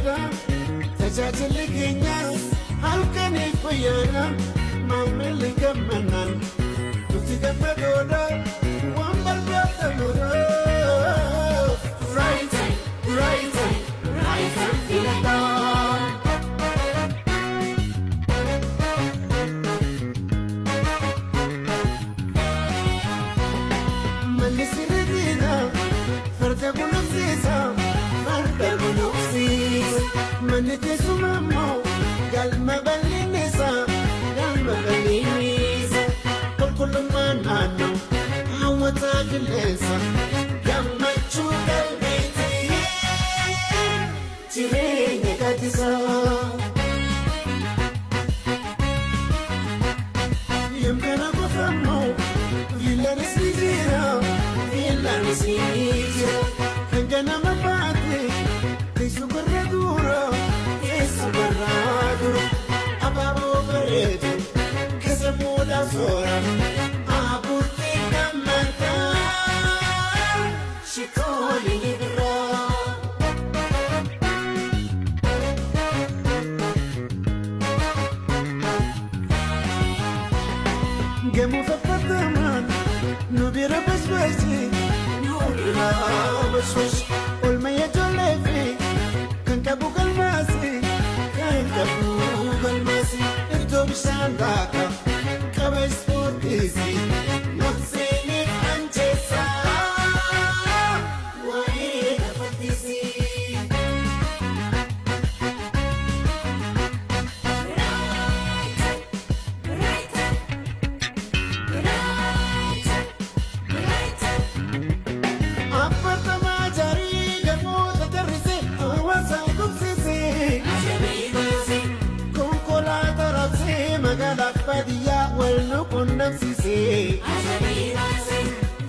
bareeda tajaajilli keenyas halkanii guyyaadha maamilli gammanaan nuti gammadoodha waan barbaadamuudha. Right time filadhaa. Manni sirriidha farda kunuunsiisa farda kunuunsiisa manni teessuma immoo galma bal'inniisa qulqullummaa naannoo hawwataa qilleensa gammachuu qalbiitii jireenya gaddisaa. Yemmuu qofa immoo viillaanis ni jira viillaanis ni jira kan ganama baate teessu barra dura abaaboo bareedu keessa muudhaa soora abuutii gammadaa shikoolii ni biraa. Gamoo faffatamaan nu bira basbaasi olma ijoollee fi kan qabu galmaasi iddoo bishaan laaka qaba ispoortiisi nafsiini anjeessaa waa'ee lafattiisi. Baadiyyaa wal quunnamsiisee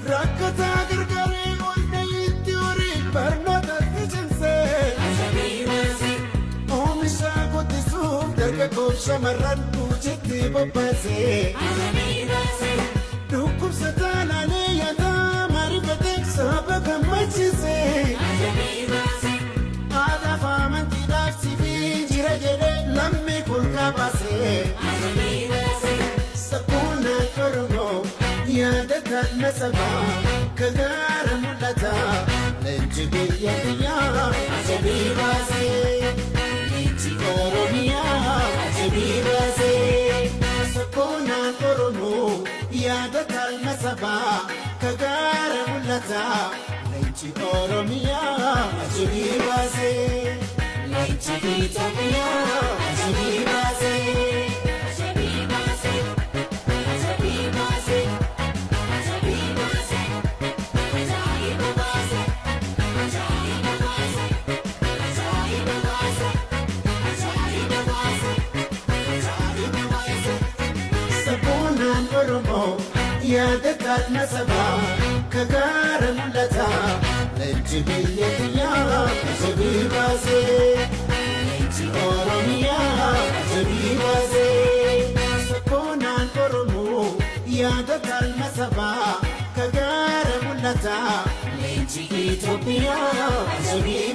rakkataa gargaaree hunda itti horii barnootatti cimsee oomisha guddisuuf dargaggoof shamarran kuuchitti bobbaasee dhukkubsataa laalee yaadaa mariifatee saba gammachiisee aadaaf amantiidhaaf sibii jira jedhee lammii kulkaa baasee. Yaadataan nasabaa kagaara mul'ataa leenji biyya biyyaa ajabii baasee leenji Oromiyaa ajabii baasee sabboonaan Oromoo yaadataan nasabaa kagaara mul'ataa leenji Oromiyaa ajabii baasee leenji Itoophiyaa ajabii baasee. Yaadataan nasabaa kagaara mul'ataa leenji biyya biyyaa ajabii baasee leenji Oromiyaa ajabii baasee sabboonaan Oromoo yaadataan nasabaa kagaara mul'ataa leenji Itoophiyaa ajabii